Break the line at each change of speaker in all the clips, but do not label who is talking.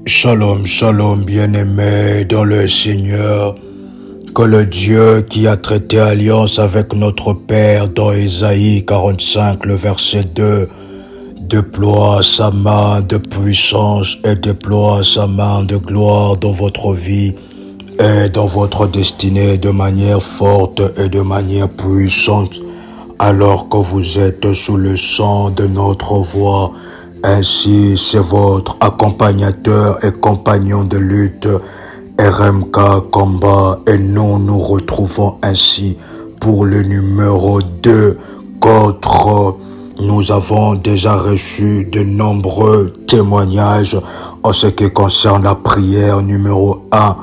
Shalom, shalom, bien-aimés dans le Seigneur. Que le Dieu qui a traité alliance avec notre Père dans Ésaïe 45, le verset 2, déploie sa main de puissance et déploie sa main de gloire dans votre vie et dans votre destinée de manière forte et de manière puissante, alors que vous êtes sous le sang de notre voix. Ainsi, c'est votre accompagnateur et compagnon de lutte, RMK Combat, et nous retrouvons ainsi pour le numéro 2 contre. Nous avons déjà reçu de nombreux témoignages en ce qui concerne la prière numéro 1,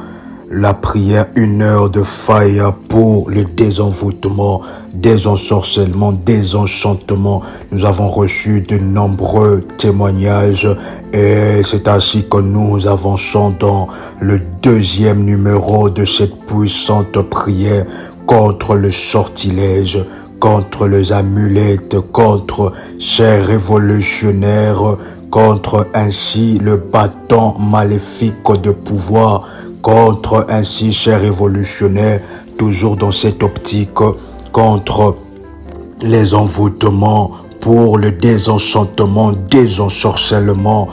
la prière 1 heure de fire pour le désenvoûtement, désensorcellement, désenchantement. Nous avons reçu de nombreux témoignages et c'est ainsi que nous avançons dans le deuxième numéro de cette puissante prière contre le sortilège, contre les amulettes, contre ces révolutionnaires, contre ainsi le bâton maléfique de pouvoir, contre ainsi ces révolutionnaires, toujours dans cette optique, contre les envoûtements, pour le désenchantement, désensorcellement,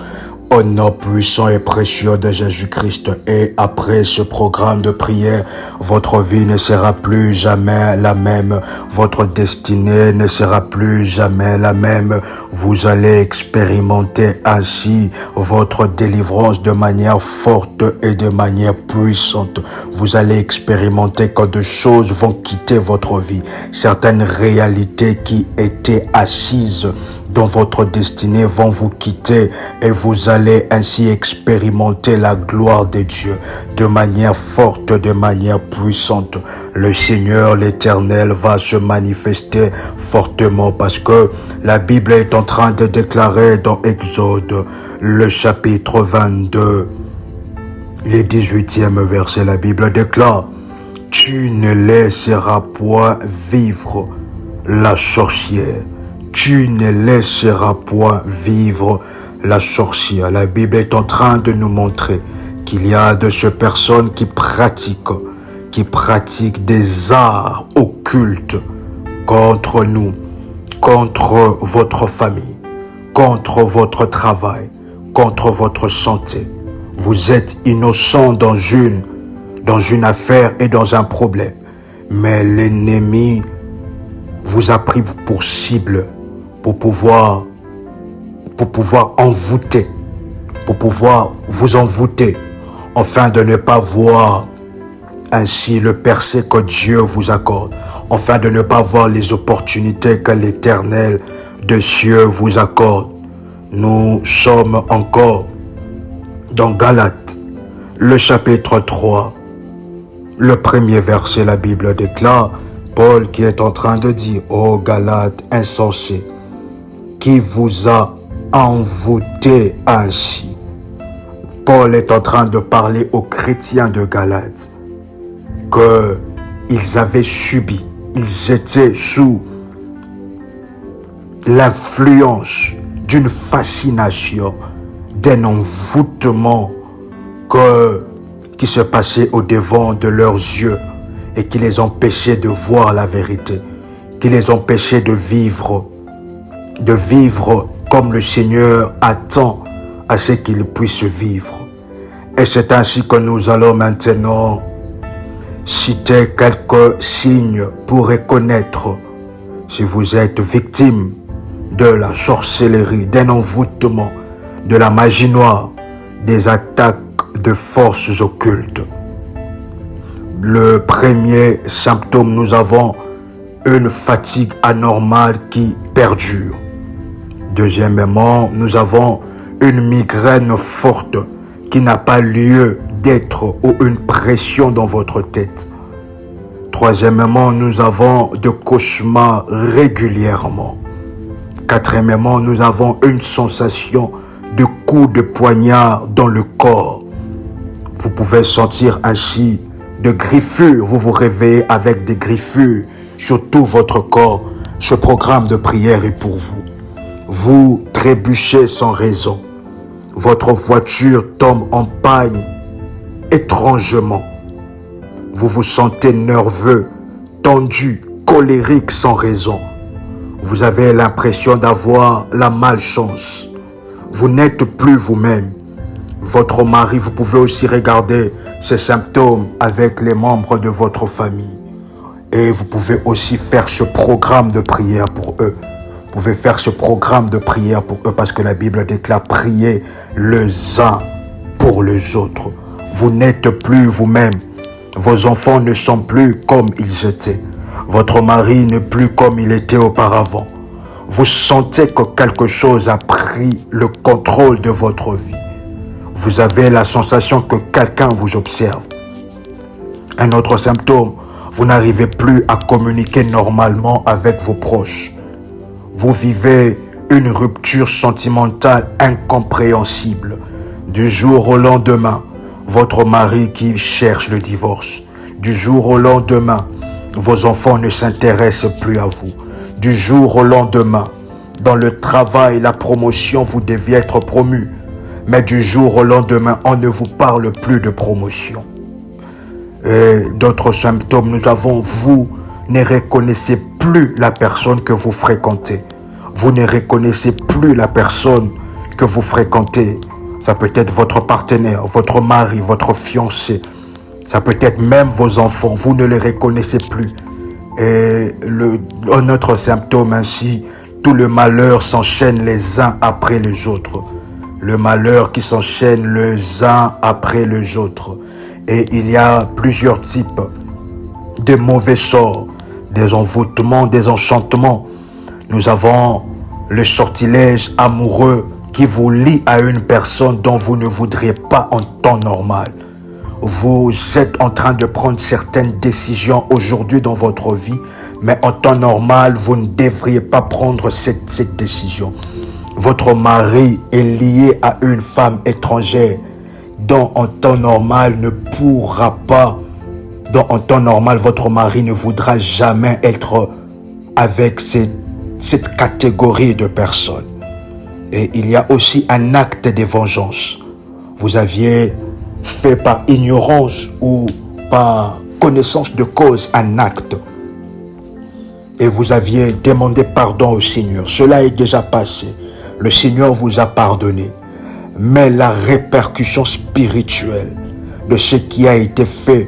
au nom puissant et précieux de Jésus-Christ. Et après ce programme de prière, votre vie ne sera plus jamais la même. Votre destinée ne sera plus jamais la même. Vous allez expérimenter ainsi votre délivrance de manière forte et de manière puissante. Vous allez expérimenter que de choses vont quitter votre vie. Certaines réalités qui étaient assises dans votre destinée vont vous quitter et vous allez ainsi expérimenter la gloire de Dieu de manière forte, de manière puissante. Le Seigneur, l'Éternel, va se manifester fortement parce que la Bible est en train de déclarer dans Exode, le chapitre 22, le 18e verset, la Bible déclare: « Tu ne laisseras point vivre la sorcière. Tu ne laisseras point vivre la sorcière. » La Bible est en train de nous montrer qu'il y a de ces personnes qui pratiquent des arts occultes contre nous, contre votre famille, contre votre travail, contre votre santé. Vous êtes innocent dans une affaire et dans un problème, mais l'ennemi vous a pris pour cible pour pouvoir envoûter, pour pouvoir vous envoûter, afin de ne pas voir ainsi le percé que Dieu vous accorde, afin de ne pas voir les opportunités que l'Éternel de cieux vous accorde. Nous sommes encore dans Galates, le chapitre 3, le premier verset, la Bible déclare, Paul qui est en train de dire: « Ô Galates insensés, qui vous a envoûté ainsi ?» Paul est en train de parler aux chrétiens de Galates qu'ils avaient subi, ils étaient sous l'influence d'une fascination, d'un envoûtement qui se passait au-devant de leurs yeux et qui les empêchait de voir la vérité, qui les empêchait de vivre comme le Seigneur attend à ce qu'ils puissent vivre. Et c'est ainsi que nous allons maintenant citer quelques signes pour reconnaître si vous êtes victime de la sorcellerie, d'un envoûtement, de la magie noire, des attaques de forces occultes. Le premier symptôme, nous avons une fatigue anormale qui perdure. Deuxièmement, nous avons une migraine forte qui n'a pas lieu d'être ou une pression dans votre tête. Troisièmement, nous avons des cauchemars régulièrement. Quatrièmement, nous avons une sensation de coups de poignard dans le corps. Vous pouvez sentir ainsi de griffures. Vous vous réveillez avec des griffures sur tout votre corps. Ce programme de prière est pour vous. Vous trébuchez sans raison. Votre voiture tombe en panne étrangement. Vous vous sentez nerveux, tendu, colérique sans raison. Vous avez l'impression d'avoir la malchance. Vous n'êtes plus vous-même. Votre mari, vous pouvez aussi regarder ces symptômes avec les membres de votre famille. Et vous pouvez aussi faire ce programme de prière pour eux. Vous pouvez faire ce programme de prière pour eux parce que la Bible déclare prier les uns pour les autres. Vous n'êtes plus vous-même. Vos enfants ne sont plus comme ils étaient. Votre mari n'est plus comme il était auparavant. Vous sentez que quelque chose a pris le contrôle de votre vie. Vous avez la sensation que quelqu'un vous observe. Un autre symptôme, vous n'arrivez plus à communiquer normalement avec vos proches. Vous vivez une rupture sentimentale incompréhensible. Du jour au lendemain, votre mari qui cherche le divorce. Du jour au lendemain, vos enfants ne s'intéressent plus à vous. Du jour au lendemain, dans le travail, la promotion, vous deviez être promu. Mais du jour au lendemain, on ne vous parle plus de promotion. Et d'autres symptômes, vous ne reconnaissez plus la personne que vous fréquentez. Vous ne reconnaissez plus la personne que vous fréquentez. Ça peut être votre partenaire, votre mari, votre fiancé. Ça peut être même vos enfants. Vous ne les reconnaissez plus. Et un autre symptôme ainsi, tout le malheur s'enchaîne les uns après les autres. Le malheur qui s'enchaîne les uns après les autres. Et il y a plusieurs types de mauvais sorts, des envoûtements, des enchantements. Nous avons le sortilège amoureux qui vous lie à une personne dont vous ne voudriez pas en temps normal. Vous êtes en train de prendre certaines décisions aujourd'hui dans votre vie, mais en temps normal, vous ne devriez pas prendre cette décision. Votre mari est lié à une femme étrangère dont en temps normal ne pourra pas, dont en temps normal votre mari ne voudra jamais être avec cette catégorie de personnes. Et il y a aussi un acte de vengeance. Vous aviez fait par ignorance ou par connaissance de cause un acte. Et vous aviez demandé pardon au Seigneur. Cela est déjà passé. Le Seigneur vous a pardonné. Mais la répercussion spirituelle de ce qui a été fait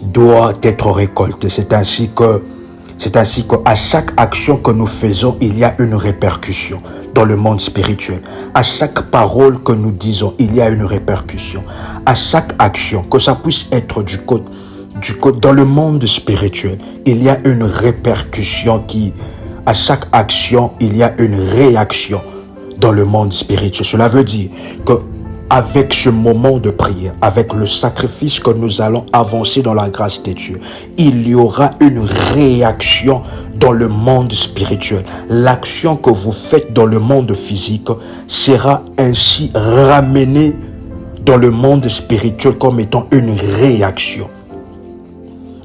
doit être récoltée. C'est ainsi qu'à chaque action que nous faisons, il y a une répercussion dans le monde spirituel. À chaque parole que nous disons, il y a une répercussion. À chaque action, que ça puisse être dans le monde spirituel, il y a une répercussion à chaque action, il y a une réaction dans le monde spirituel. Cela veut dire que avec ce moment de prière, avec le sacrifice que nous allons avancer dans la grâce de Dieu, il y aura une réaction dans le monde spirituel. L'action que vous faites dans le monde physique sera ainsi ramenée dans le monde spirituel comme étant une réaction.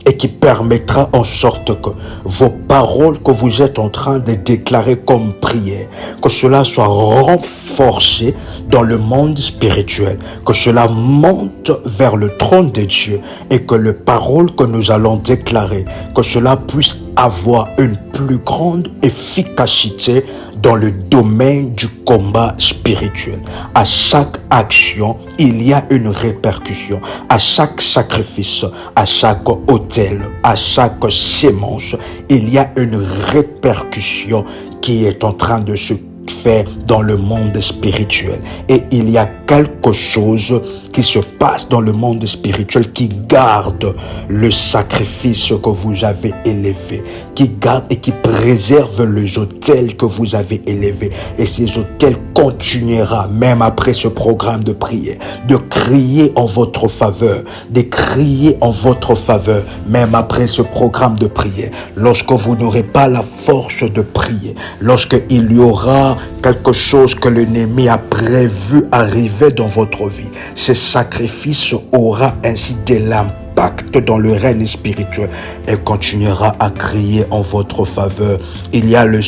Et qui permettra en sorte que vos paroles que vous êtes en train de déclarer comme prière, que cela soit renforcé dans le monde spirituel, que cela monte vers le trône de Dieu et que les paroles que nous allons déclarer, que cela puisse avoir une plus grande efficacité dans le domaine du combat spirituel. À chaque action, il y a une répercussion. À chaque sacrifice, à chaque autel, à chaque sémence, il y a une répercussion qui est en train de se faire dans le monde spirituel. Et il y a quelque chose qui se passe dans le monde spirituel qui garde le sacrifice que vous avez élevé, qui garde et qui préserve les autels que vous avez élevés. Et ces autels continuera même après ce programme de prière, de crier en votre faveur, de crier en votre faveur, même après ce programme de prière. Lorsque vous n'aurez pas la force de prier, lorsqu'il y aura quelque chose que l'ennemi a prévu arriver dans votre vie, ce sacrifice aura ainsi de l'impact dans le règne spirituel et continuera à crier en votre faveur. Il y a le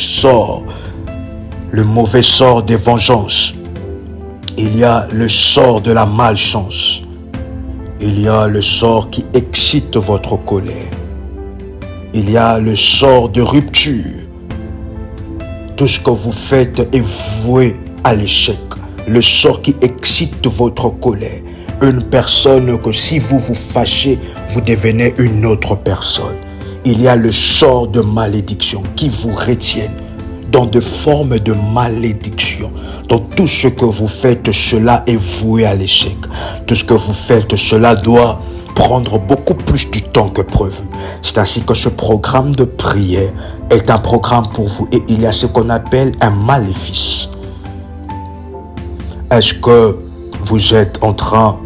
mauvais sort de vengeance. Il y a le sort de la malchance. Il y a le sort qui excite votre colère. Il y a le sort de rupture. Tout ce que vous faites est voué à l'échec. Le sort qui excite votre colère. Une personne que si vous vous fâchez, vous devenez une autre personne. Il y a le sort de malédiction qui vous retienne dans de formes de malédiction. Dans tout ce que vous faites, cela est voué à l'échec. Tout ce que vous faites, cela doit prendre beaucoup plus du temps que prévu. C'est ainsi que ce programme de prière est un programme pour vous et il y a ce qu'on appelle un maléfice. Est-ce que vous êtes en train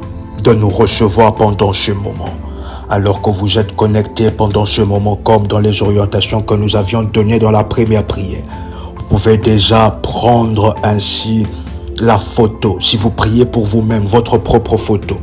de nous recevoir pendant ce moment? Alors que vous êtes connectés pendant ce moment, comme dans les orientations que nous avions données dans la première prière, vous pouvez déjà prendre ainsi la photo. Si vous priez pour vous-même, votre propre photo,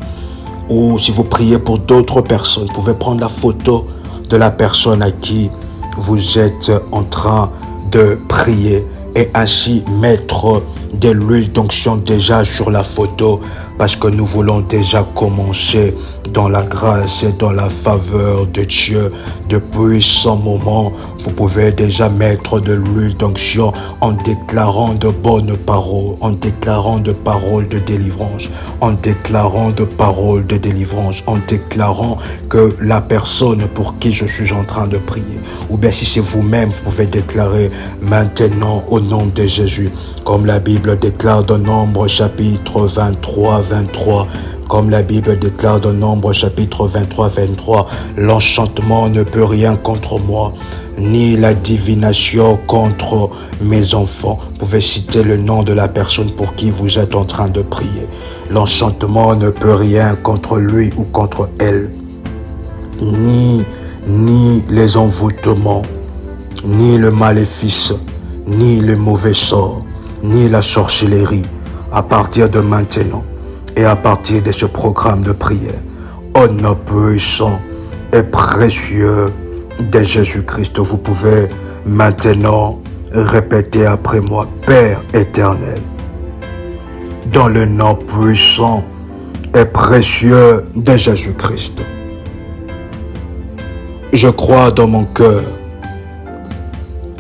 ou si vous priez pour d'autres personnes, vous pouvez prendre la photo de la personne à qui vous êtes en train de prier et ainsi mettre de l'huile d'onction déjà sur la photo, parce que nous voulons déjà commencer dans la grâce et dans la faveur de Dieu. Depuis ce moment, vous pouvez déjà mettre de l'huile d'onction en déclarant de bonnes paroles, en déclarant de paroles de délivrance, en déclarant de paroles de délivrance, en déclarant que la personne pour qui je suis en train de prier, ou bien si c'est vous-même, vous pouvez déclarer maintenant au nom de Jésus, comme la Bible déclare dans Nombre chapitre 23, comme la Bible déclare dans Nombre chapitre 23, l'enchantement ne peut rien contre moi, ni la divination contre mes enfants. Vous pouvez citer le nom de la personne pour qui vous êtes en train de prier. L'enchantement ne peut rien contre lui ou contre elle, ni les envoûtements, ni le maléfice, ni le mauvais sort, ni la sorcellerie, à partir de maintenant et à partir de ce programme de prière, au nom puissant et précieux de Jésus-Christ. Vous pouvez maintenant répéter après moi: Père éternel, dans le nom puissant et précieux de Jésus-Christ, je crois dans mon cœur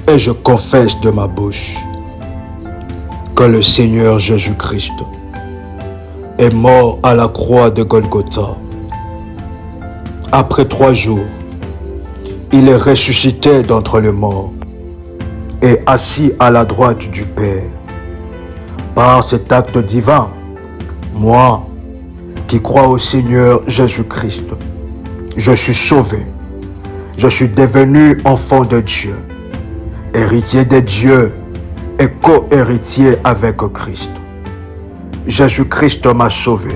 et je confesse de ma bouche que le Seigneur Jésus-Christ est mort à la croix de Golgotha. Après 3 jours, il est ressuscité d'entre les morts et assis à la droite du Père. Par cet acte divin, moi qui crois au Seigneur Jésus-Christ, je suis sauvé. Je suis devenu enfant de Dieu, héritier de Dieu et co-héritier avec Christ. Jésus-Christ m'a sauvé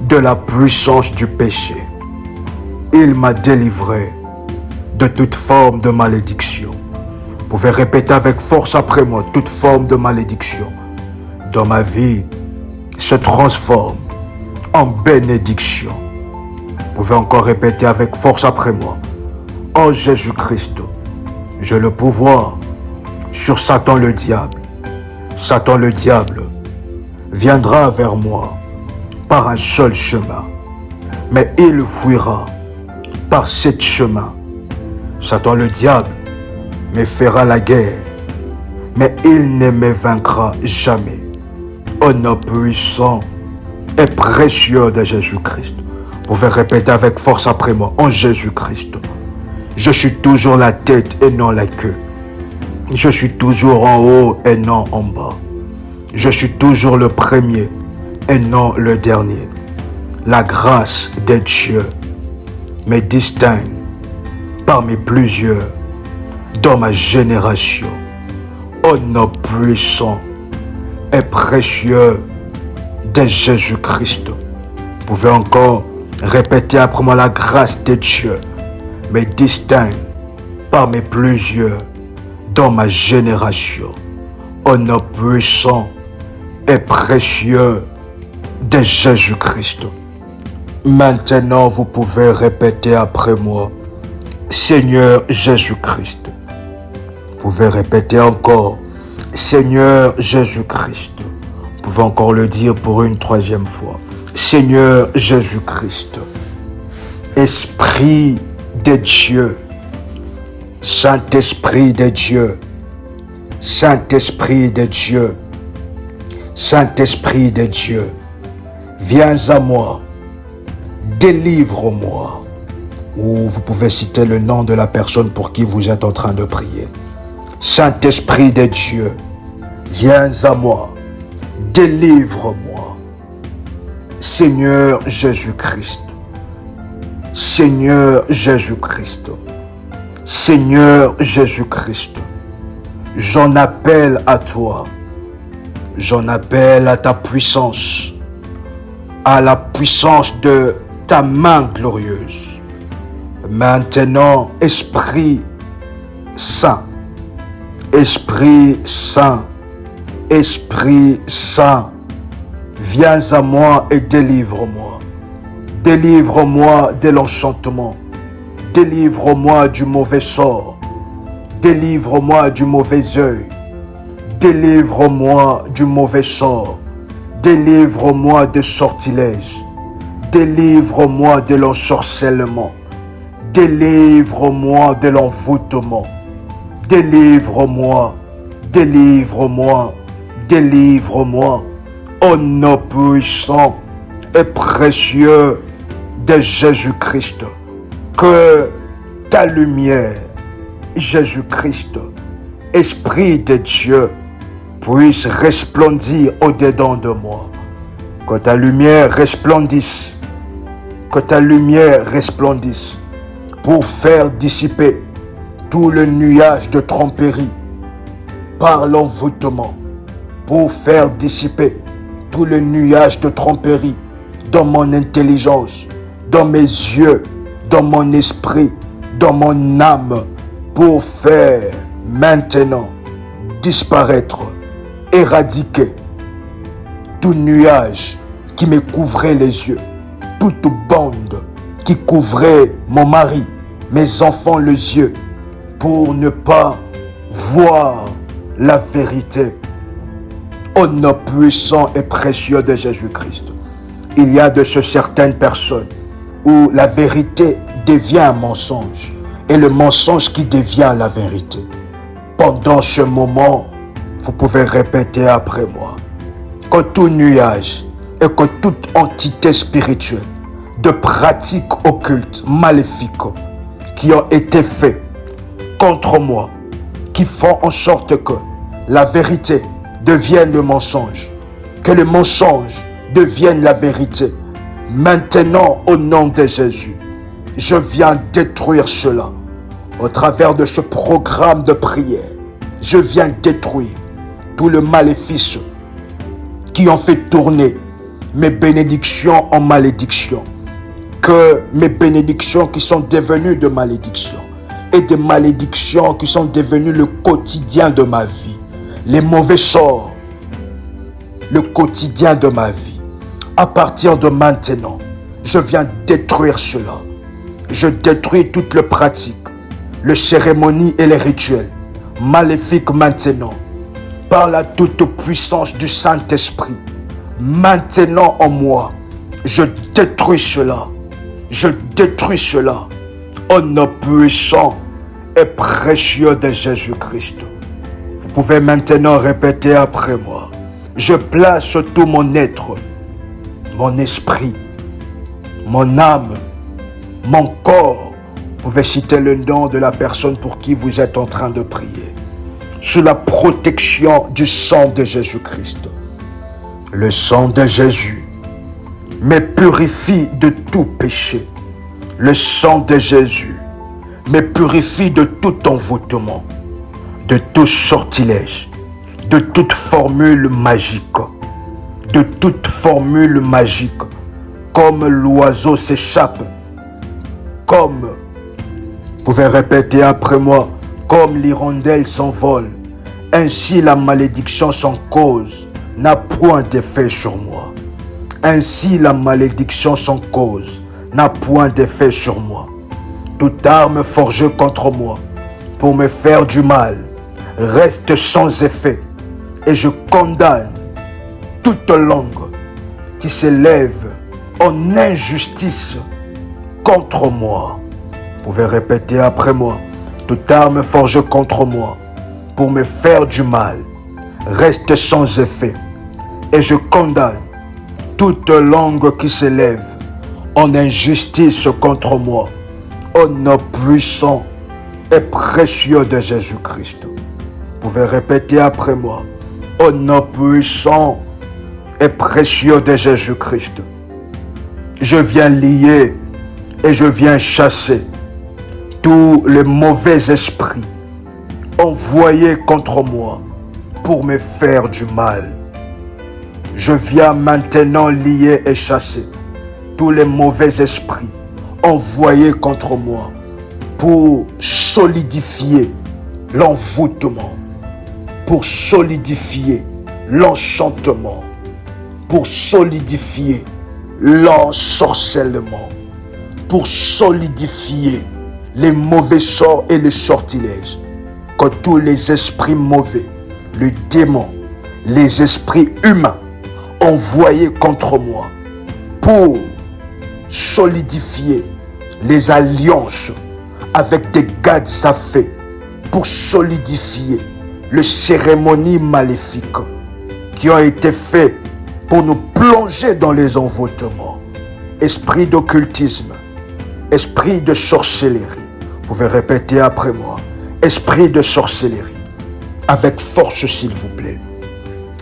de la puissance du péché. Il m'a délivré de toute forme de malédiction. Vous pouvez répéter avec force après moi: toute forme de malédiction dans ma vie se transforme en bénédiction. Vous pouvez encore répéter avec force après moi: en Jésus-Christ, j'ai le pouvoir sur Satan le diable. Satan le diable viendra vers moi par un seul chemin, mais il fuira par 7 chemins. Satan le diable me fera la guerre, mais il ne me vaincra jamais. Au nom puissant et précieux de Jésus-Christ. Vous pouvez répéter avec force après moi: en Jésus-Christ, je suis toujours la tête et non la queue. Je suis toujours en haut et non en bas. Je suis toujours le premier et non le dernier. La grâce de Dieu me distingue parmi plusieurs dans ma génération. Au nom puissant et précieux de Jésus-Christ. Vous pouvez encore répéter après moi: la grâce de Dieu me distingue parmi plusieurs dans ma génération. Au nom puissant et précieux de Jésus-Christ. Maintenant, vous pouvez répéter après moi: Seigneur Jésus-Christ. Vous pouvez répéter encore: Seigneur Jésus-Christ. Vous pouvez encore le dire pour une troisième fois. Seigneur Jésus-Christ, Esprit de Dieu, Saint-Esprit de Dieu, Saint-Esprit de Dieu, Saint-Esprit de Dieu, viens à moi, délivre-moi. Ou vous pouvez citer le nom de la personne pour qui vous êtes en train de prier. Saint-Esprit de Dieu, viens à moi, délivre-moi. Seigneur Jésus-Christ, Seigneur Jésus-Christ, Seigneur Jésus-Christ, j'en appelle à toi, j'en appelle à ta puissance, à la puissance de ta main glorieuse. Maintenant, Esprit Saint, Esprit Saint, Esprit Saint, viens à moi et délivre-moi. Délivre-moi de l'enchantement. Délivre-moi du mauvais sort. Délivre-moi du mauvais œil. Délivre-moi du mauvais sort. Délivre-moi de sortilèges. Délivre-moi de l'ensorcellement. Délivre-moi de l'envoûtement. Délivre-moi. Délivre-moi. Délivre-moi. Au nom puissant et précieux de Jésus-Christ, que ta lumière, Jésus-Christ, Esprit de Dieu, puisse resplendir au-dedans de moi. Que ta lumière resplendisse, que ta lumière resplendisse pour faire dissiper tout le nuage de tromperie par l'envoûtement, pour faire dissiper tout le nuage de tromperie dans mon intelligence, dans mes yeux, dans mon esprit, dans mon âme, pour faire maintenant disparaître, éradiquer tout nuage qui me couvrait les yeux, toute bande qui couvrait mon mari, mes enfants les yeux, pour ne pas voir la vérité. Au nom puissant et précieux de Jésus-Christ. Il y a de ce certaines personnes où la vérité devient un mensonge et le mensonge qui devient la vérité. Pendant ce moment, vous pouvez répéter après moi que tout nuage et que toute entité spirituelle de pratiques occultes, maléfiques qui ont été faites contre moi, qui font en sorte que la vérité devienne le mensonge, que le mensonge devienne la vérité. Maintenant, au nom de Jésus, je viens détruire cela. Au travers de ce programme de prière, je viens détruire tout le maléfice qui ont fait tourner mes bénédictions en malédictions. Que mes bénédictions qui sont devenues de malédictions et des malédictions qui sont devenues le quotidien de ma vie, les mauvais sorts, le quotidien de ma vie. À partir de maintenant, je viens détruire cela. Je détruis toutes les pratiques, les cérémonies et les rituels maléfiques maintenant, par la toute puissance du Saint-Esprit. Maintenant en moi, je détruis cela. Je détruis cela. Au nom puissant et précieux de Jésus-Christ. Vous pouvez maintenant répéter après moi. Je place tout mon être, mon esprit, mon âme, mon corps. Vous pouvez citer le nom de la personne pour qui vous êtes en train de prier. Sous la protection du sang de Jésus-Christ. Le sang de Jésus me purifie de tout péché. Le sang de Jésus me purifie de tout envoûtement, de tout sortilège, de toute formule magique, de toute formule magique, comme l'oiseau s'échappe, comme, vous pouvez répéter après moi, comme l'hirondelle s'envole, ainsi la malédiction sans cause n'a point d'effet sur moi. Ainsi la malédiction sans cause n'a point d'effet sur moi. Toute arme forgée contre moi pour me faire du mal reste sans effet et je condamne toute langue qui s'élève en injustice contre moi. Vous pouvez répéter après moi. Toute arme forgée contre moi pour me faire du mal reste sans effet. Et je condamne toute langue qui s'élève en injustice contre moi. Au nom puissant et précieux de Jésus-Christ. Vous pouvez répéter après moi. Au nom puissant et précieux de Jésus-Christ. Je viens lier et je viens chasser tous les mauvais esprits envoyés contre moi pour me faire du mal. Je viens maintenant lier et chasser tous les mauvais esprits envoyés contre moi pour solidifier l'envoûtement, pour solidifier l'enchantement, pour solidifier l'ensorcellement, pour solidifier les mauvais sorts et les sortilèges que tous les esprits mauvais, les démons, les esprits humains envoyés contre moi pour solidifier les alliances avec des gades à feu, pour solidifier les cérémonies maléfiques qui ont été faites pour nous plonger dans les envoûtements. Esprit d'occultisme, esprit de sorcellerie. Vous pouvez répéter après moi. Esprit de sorcellerie. Avec force, s'il vous plaît.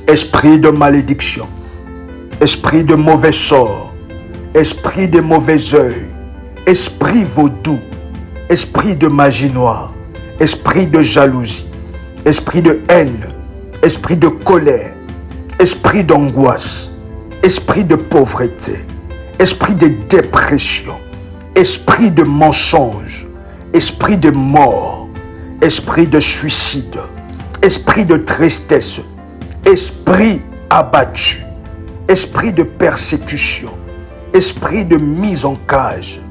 Esprit de malédiction. Esprit de mauvais sort. Esprit de mauvais œil. Esprit vaudou. Esprit de magie noire. Esprit de jalousie. Esprit de haine. Esprit de colère. Esprit d'angoisse. Esprit de pauvreté. Esprit de dépression. Esprit de mensonge. Esprit de mort. Esprit de suicide. Esprit de tristesse. Esprit abattu. Esprit de persécution. Esprit de mise en cage.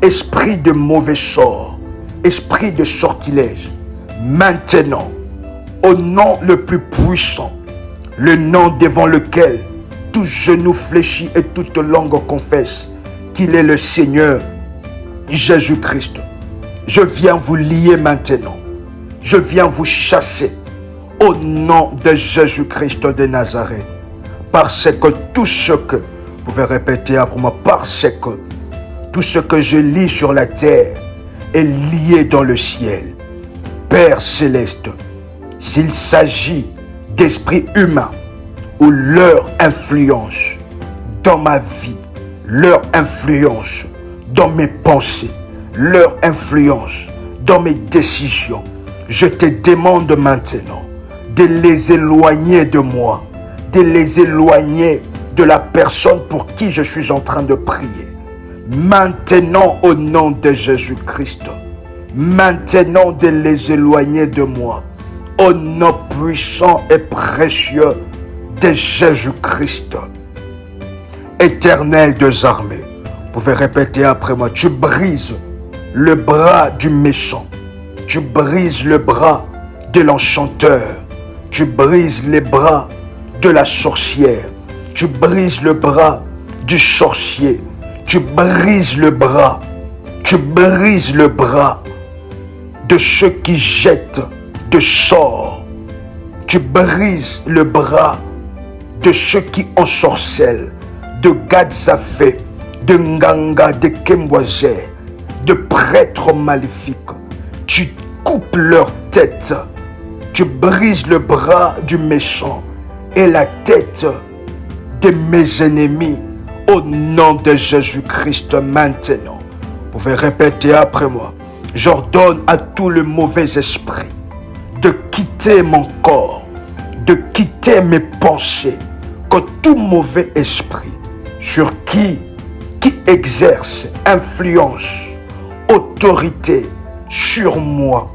Esprit de mauvais sort. Esprit de sortilège. Maintenant, au nom le plus puissant, le nom devant lequel tout genou fléchit et toute langue confesse qu'il est le Seigneur Jésus-Christ. Je viens vous lier maintenant. Je viens vous chasser au nom de Jésus-Christ de Nazareth. Parce que tout ce que, vous pouvez répéter après moi, parce que tout ce que je lis sur la terre est lié dans le ciel. Père céleste, s'il s'agit d'esprits humains ou leur influence dans ma vie, leur influence dans mes pensées, leur influence dans mes décisions, je te demande maintenant de les éloigner de moi, de les éloigner de la personne pour qui je suis en train de prier. Maintenant, au nom de Jésus-Christ, maintenant de les éloigner de moi, au nom puissant et précieux de Jésus-Christ. Éternel des armées, vous pouvez répéter après moi, tu brises le bras du méchant, tu brises le bras de l'enchanteur, tu brises les bras de la sorcière, tu brises le bras du sorcier, tu brises le bras de ceux qui jettent de sorts, tu brises le bras de ceux qui ensorcellent, de Gadzafé, de Nganga, de Kemboise, de prêtres maléfiques. Tu coupes leur tête, tu brises le bras du méchant et la tête de mes ennemis au nom de Jésus-Christ maintenant. Vous pouvez répéter après moi. J'ordonne à tout le mauvais esprit de quitter mon corps, de quitter mes pensées, que tout mauvais esprit sur qui exerce influence, autorité sur moi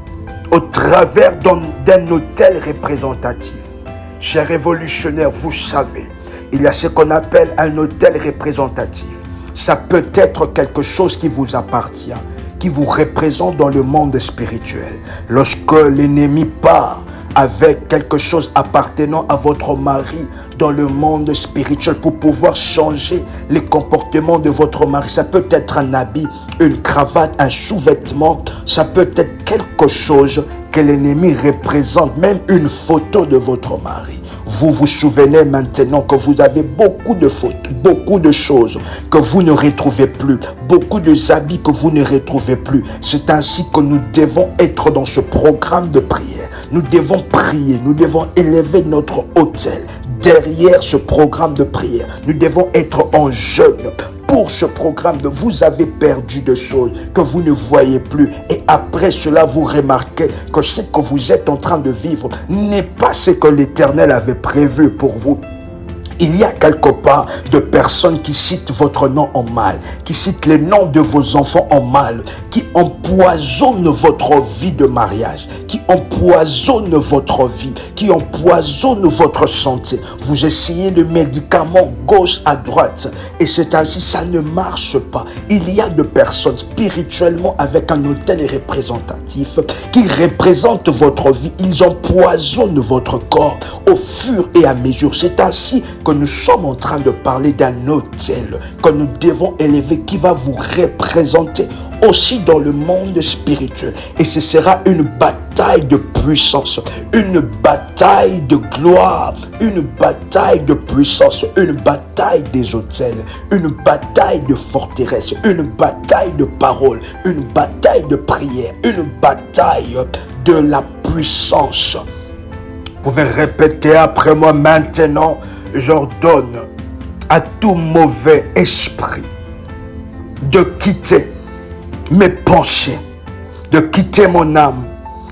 au travers d'un autel représentatif. Chers révolutionnaires, vous savez, il y a ce qu'on appelle un autel représentatif. Ça peut être quelque chose qui vous appartient, qui vous représente dans le monde spirituel. Lorsque l'ennemi part avec quelque chose appartenant à votre mari dans le monde spirituel pour pouvoir changer les comportements de votre mari. Ça peut être un habit, une cravate, un sous-vêtement. Ça peut être quelque chose que l'ennemi représente, même une photo de votre mari. Vous vous souvenez maintenant que vous avez beaucoup de fautes, beaucoup de choses que vous ne retrouvez plus, beaucoup de habits que vous ne retrouvez plus. C'est ainsi que nous devons être dans ce programme de prière. Nous devons prier, nous devons élever notre autel derrière ce programme de prière. Nous devons être en jeûne pour ce programme de vous avez perdu des choses que vous ne voyez plus. Et après cela, vous remarquez que ce que vous êtes en train de vivre n'est pas ce que l'Éternel avait prévu pour vous. Il y a quelque part de personnes qui citent votre nom en mal, qui citent les noms de vos enfants en mal, qui empoisonnent votre vie de mariage, qui empoisonnent votre vie, qui empoisonnent votre santé. Vous essayez de médicaments gauche à droite et c'est ainsi, ça ne marche pas. Il y a de personnes spirituellement avec un autel représentatif qui représentent votre vie. Ils empoisonnent votre corps au fur et à mesure. C'est ainsi que nous sommes en train de parler d'un autel que nous devons élever qui va vous représenter aussi dans le monde spirituel. Et ce sera une bataille de puissance, une bataille de gloire, une bataille de puissance, une bataille des autels, une bataille de forteresse, une bataille de parole, une bataille de prière, une bataille de la puissance. Vous pouvez répéter après moi maintenant. J'ordonne à tout mauvais esprit de quitter mes pensées, de quitter mon âme,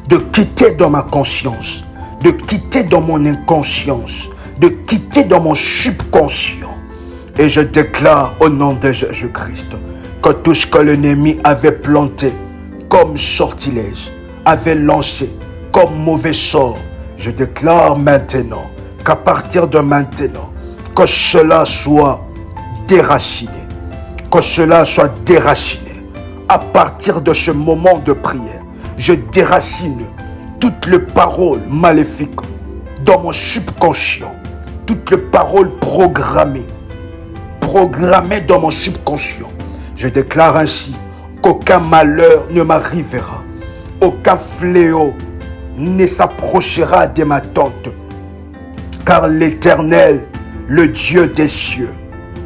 de quitter dans ma conscience, de quitter dans mon inconscience, de quitter dans mon subconscient. Et je déclare au nom de Jésus-Christ que tout ce que l'ennemi avait planté comme sortilège, avait lancé comme mauvais sort, je déclare maintenant qu'à partir de maintenant, que cela soit déraciné, que cela soit déraciné. À partir de ce moment de prière, je déracine toutes les paroles maléfiques dans mon subconscient, toutes les paroles programmées dans mon subconscient. Je déclare ainsi qu'aucun malheur ne m'arrivera, aucun fléau ne s'approchera de ma tente, car l'Éternel, le Dieu des cieux,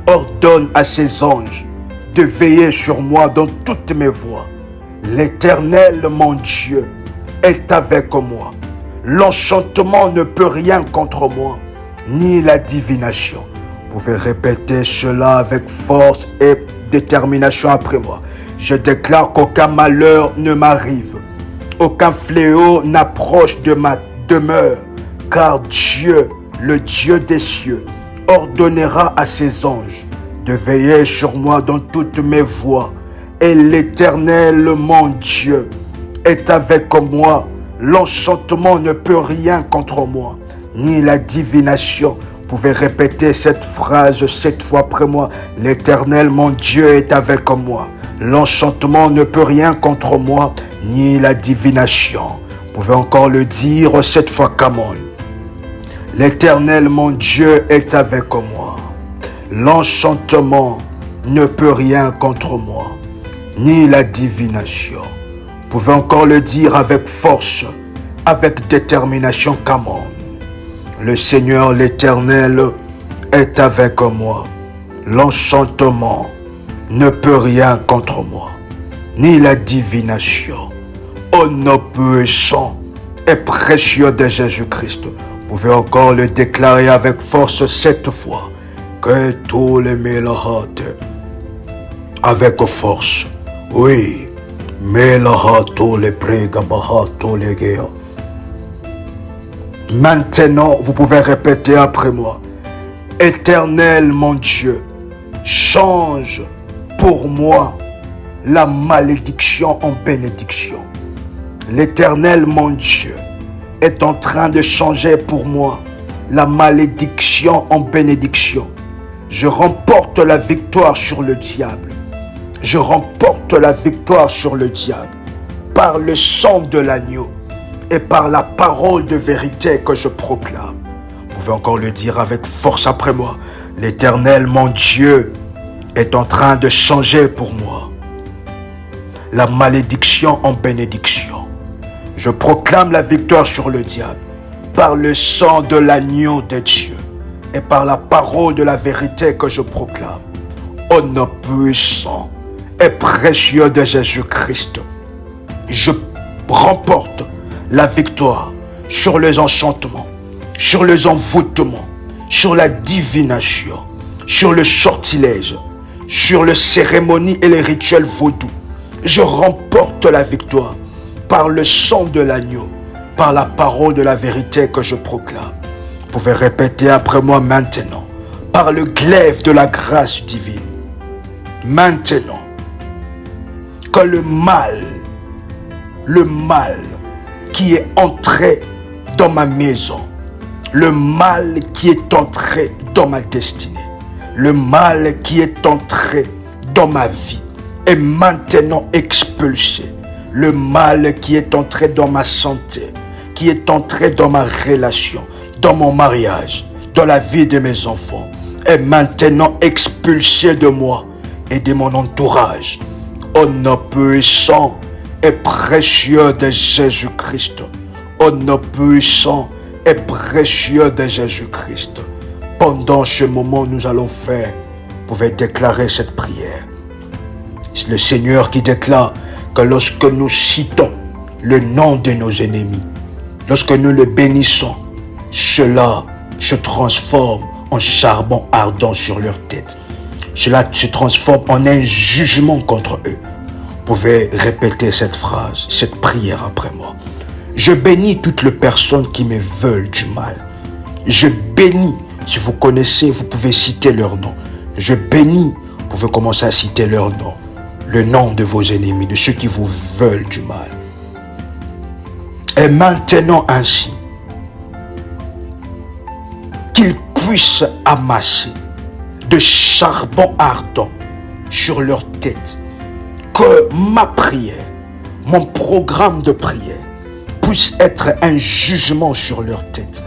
ordonne à ses anges de veiller sur moi dans toutes mes voies. L'Éternel, mon Dieu, est avec moi. L'enchantement ne peut rien contre moi, ni la divination. Vous pouvez répéter cela avec force et détermination après moi. Je déclare qu'aucun malheur ne m'arrive, aucun fléau n'approche de ma demeure, car Dieu, le Dieu des cieux, ordonnera à ses anges de veiller sur moi dans toutes mes voies. Et l'Éternel, mon Dieu, est avec moi. L'enchantement ne peut rien contre moi, ni la divination. Vous pouvez répéter cette phrase 7 fois après moi. L'Éternel, mon Dieu, est avec moi. L'enchantement ne peut rien contre moi, ni la divination. Vous pouvez encore le dire 7 fois, come on. L'Éternel, mon Dieu, est avec moi. L'enchantement ne peut rien contre moi, ni la divination. Vous pouvez encore le dire avec force, avec détermination, come on. Le Seigneur, l'Éternel, est avec moi. L'enchantement ne peut rien contre moi, ni la divination. Au nom puissant et précieux de Jésus-Christ, vous pouvez encore le déclarer avec force 7 fois. Que tous les mélahat avec force. Oui. Mélahat tous les prégabahat tous les guerres. Maintenant, vous pouvez répéter après moi. Éternel mon Dieu, change pour moi la malédiction en bénédiction. L'Éternel mon Dieu est en train de changer pour moi la malédiction en bénédiction. Je remporte la victoire sur le diable. Je remporte la victoire sur le diable par le sang de l'agneau et par la parole de vérité que je proclame. Vous pouvez encore le dire avec force après moi. L'Éternel, mon Dieu, est en train de changer pour moi la malédiction en bénédiction. Je proclame la victoire sur le diable par le sang de l'agneau de Dieu et par la parole de la vérité que je proclame. Au nom puissant et précieux de Jésus-Christ, je remporte la victoire sur les enchantements, sur les envoûtements, sur la divination, sur le sortilège, sur les cérémonies et les rituels vaudous. Je remporte la victoire par le sang de l'agneau, par la parole de la vérité que je proclame. Vous pouvez répéter après moi maintenant, par le glaive de la grâce divine. Maintenant, que le mal qui est entré dans ma maison, le mal qui est entré dans ma destinée, le mal qui est entré dans ma vie est maintenant expulsé. Le mal qui est entré dans ma santé, qui est entré dans ma relation, dans mon mariage, dans la vie de mes enfants, est maintenant expulsé de moi et de mon entourage. Au nom puissant et précieux de Jésus-Christ. Au nom puissant et précieux de Jésus-Christ. Pendant ce moment, nous allons faire, vous pouvez déclarer cette prière. C'est le Seigneur qui déclare que lorsque nous citons le nom de nos ennemis, lorsque nous le bénissons, cela se transforme en charbon ardent sur leur tête. Cela se transforme en un jugement contre eux. Vous pouvez répéter cette phrase, cette prière après moi. Je bénis toutes les personnes qui me veulent du mal. Je bénis, si vous connaissez, vous pouvez citer leur nom. Je bénis, vous pouvez commencer à citer leur nom. Le nom de vos ennemis, de ceux qui vous veulent du mal. Et maintenant ainsi, qu'ils puissent amasser de charbon ardent sur leur tête. Que ma prière, mon programme de prière, puisse être un jugement sur leur tête.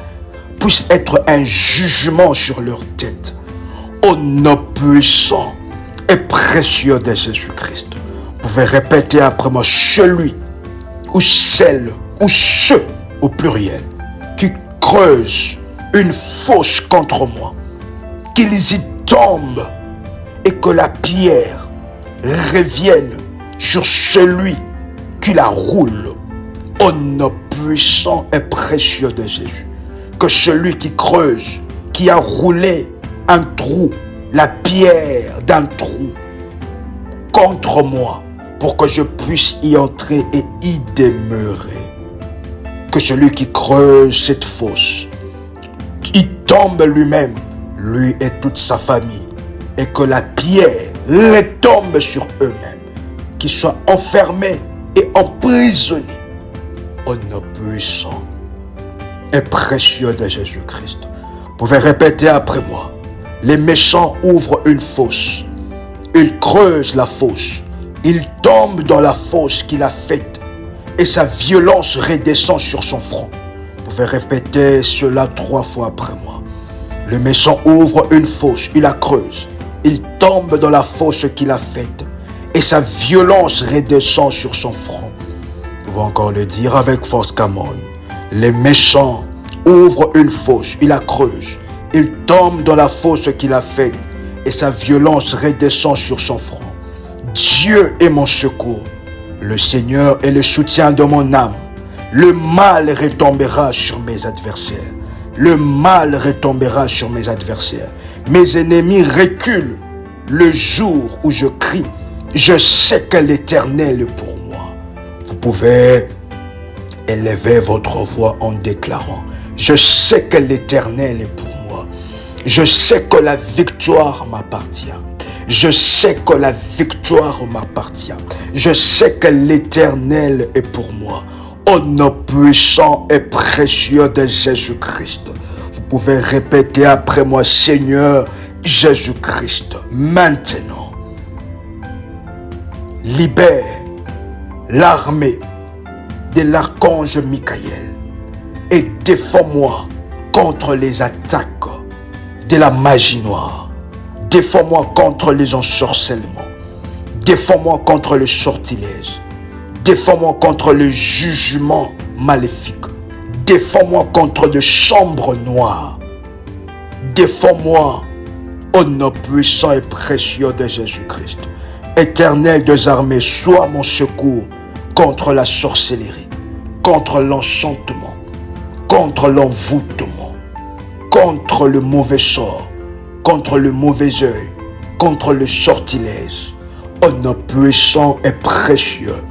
Puisse être un jugement sur leur tête. Au nom puissant et précieux de Jésus-Christ. Vous pouvez répéter après moi, celui ou celle ou ceux au pluriel qui creusent une fosse contre moi, qu'ils y tombent et que la pierre revienne sur celui qui la roule. Au nom puissant et précieux de Jésus, que celui qui creuse, qui a roulé un trou, la pierre d'un trou contre moi, pour que je puisse y entrer et y demeurer. Que celui qui creuse cette fosse, il tombe lui-même, lui et toute sa famille, et que la pierre retombe sur eux-mêmes, qu'ils soient enfermés et emprisonnés au nom puissant et précieux de Jésus-Christ. Vous pouvez répéter après moi. Les méchants ouvrent une fosse. Ils creusent la fosse. Ils tombent dans la fosse qu'il a faite et sa violence redescend sur son front. Vous pouvez répéter cela 3 fois après moi. Le méchant ouvre une fosse, il la creuse. Il tombe dans la fosse qu'il a faite et sa violence redescend sur son front. Vous pouvez encore le dire avec force, Camon. Les méchants ouvrent une fosse, il la creuse. Il tombe dans la fosse qu'il a faite et sa violence redescend sur son front. Dieu est mon secours. Le Seigneur est le soutien de mon âme. Le mal retombera sur mes adversaires. Le mal retombera sur mes adversaires. Mes ennemis reculent le jour où je crie. Je sais que l'Éternel est pour moi. Vous pouvez élever votre voix en déclarant: je sais que l'Éternel est pour moi. Je sais que la victoire m'appartient. Je sais que la victoire m'appartient. Je sais que l'Éternel est pour moi. Au nom puissant et précieux de Jésus-Christ. Vous pouvez répéter après moi: Seigneur Jésus-Christ, maintenant, libère l'armée de l'archange Michael et défends-moi contre les attaques de la magie noire. Défends-moi contre les ensorcellements. Défends-moi contre le sortilège. Défends-moi contre le jugement maléfique. Défends-moi contre de chambres noires. Défends-moi au nom puissant et précieux de Jésus-Christ. Éternel des armées, sois mon secours contre la sorcellerie, contre l'enchantement, contre l'envoûtement, contre le mauvais sort, contre le mauvais œil, contre le sortilège, au nom puissant et précieux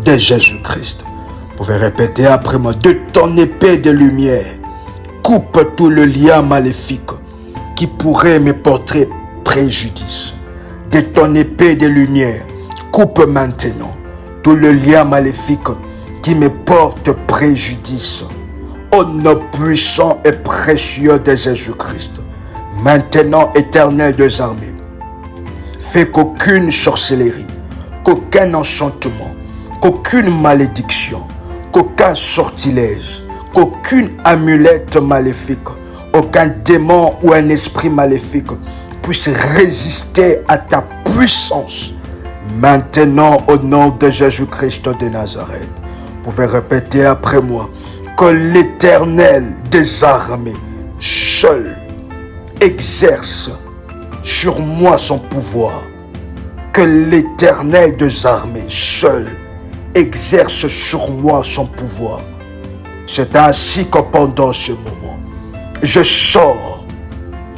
de Jésus-Christ. Vous pouvez répéter après moi: de ton épée de lumière, coupe tout le lien maléfique qui pourrait me porter préjudice. De ton épée de lumière, coupe maintenant tout le lien maléfique qui me porte préjudice. Au nom puissant et précieux de Jésus-Christ. Maintenant, Éternel des armées, fais qu'aucune sorcellerie, qu'aucun enchantement, qu'aucune malédiction, qu'aucun sortilège, qu'aucune amulette maléfique, aucun démon ou un esprit maléfique puisse résister à ta puissance. Maintenant, au nom de Jésus-Christ de Nazareth, vous pouvez répéter après moi: que l'Éternel des armées seul exerce sur moi son pouvoir. Que l'Éternel des armées seul exerce sur moi son pouvoir. C'est ainsi que pendant ce moment, je sors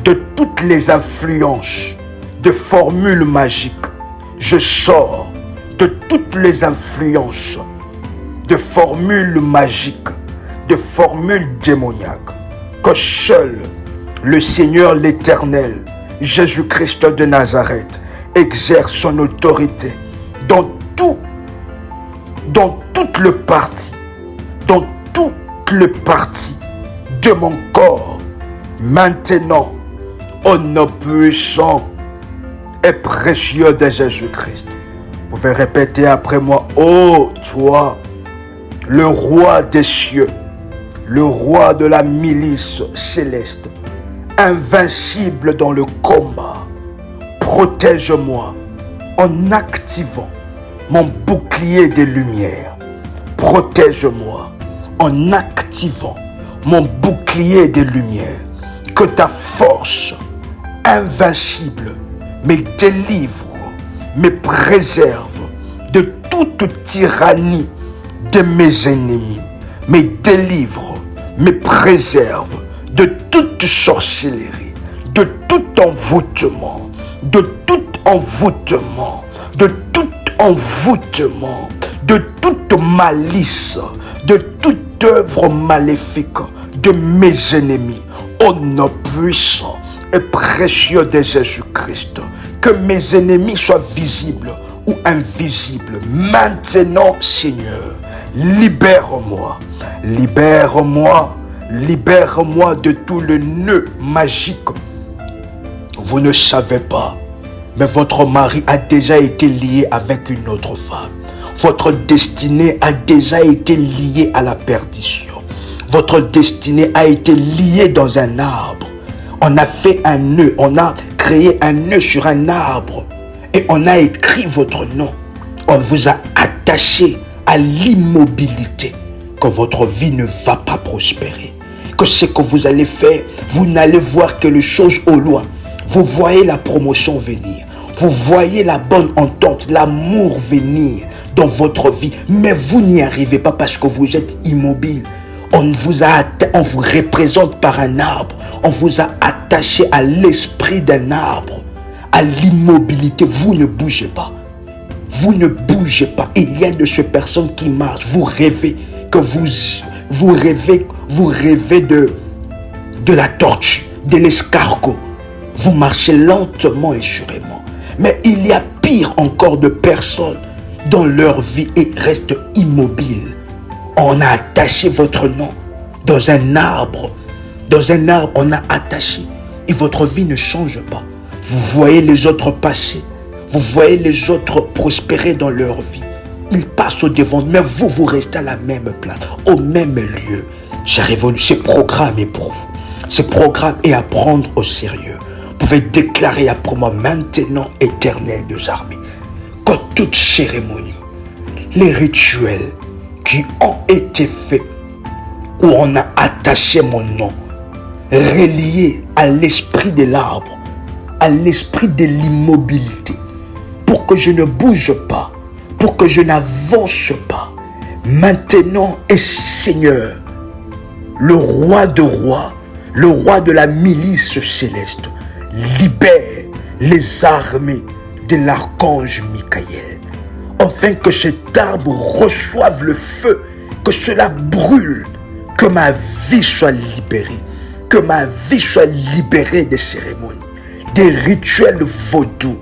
de toutes les influences de formules magiques. Je sors de toutes les influences de formules magiques, de formules démoniaques. Que seul le Seigneur l'Éternel, Jésus-Christ de Nazareth, exerce son autorité dans toute le parti, dans toute le parti de mon corps. Maintenant, au nom puissant et précieux de Jésus-Christ, vous pouvez répéter après moi: ô toi, le roi des cieux, le roi de la milice céleste, invincible dans le combat, protège-moi en activant mon bouclier de lumière. Protège-moi en activant mon bouclier de lumière. Que ta force invincible me délivre, me préserve de toute tyrannie de mes ennemis. Me délivre, me préserve de toute sorcellerie, de tout envoûtement, de tout envoûtement, de tout envoûtement, de toute malice, de toute œuvre maléfique de mes ennemis. Au nom puissant et précieux de Jésus-Christ, que mes ennemis soient visibles ou invisibles. Maintenant, Seigneur, libère-moi, libère-moi, libère-moi de tout le nœud magique. Vous ne savez pas, mais votre mari a déjà été lié avec une autre femme. Votre destinée a déjà été liée à la perdition. Votre destinée a été liée dans un arbre. On a fait un nœud, on a créé un nœud sur un arbre et on a écrit votre nom. On vous a attaché à l'immobilité, que votre vie ne va pas prospérer, que ce que vous allez faire, vous n'allez voir que les choses au loin. Vous voyez la promotion venir, vous voyez la bonne entente, l'amour venir dans votre vie, mais vous n'y arrivez pas parce que vous êtes immobile. On vous représente par un arbre, on vous a attaché à l'esprit d'un arbre, à l'immobilité. Vous ne bougez pas. Vous ne bougez pas. Il y a de ces personnes qui marchent. Vous rêvez que vous rêvez de la tortue, de l'escargot. Vous marchez lentement et sûrement. Mais il y a pire encore de personnes dont leur vie reste immobile. On a attaché votre nom dans un arbre. Dans un arbre, on a attaché. Et votre vie ne change pas. Vous voyez les autres passer. Vous voyez les autres prospérer dans leur vie. Ils passent au devant, mais vous restez à la même place, au même lieu. Ce programme est pour vous. Ce programme est à prendre au sérieux. Vous pouvez déclarer après moi maintenant, Éternel des armées, que toute cérémonie, les rituels qui ont été faits, où on a attaché mon nom, relié à l'esprit de l'arbre, à l'esprit de l'immobilité, pour que je ne bouge pas, pour que je n'avance pas. Maintenant, et Seigneur, le roi de rois, le roi de la milice céleste, libère les armées de l'archange Michael, afin que cet arbre reçoive le feu, que cela brûle, que ma vie soit libérée, que ma vie soit libérée des cérémonies, des rituels vaudous,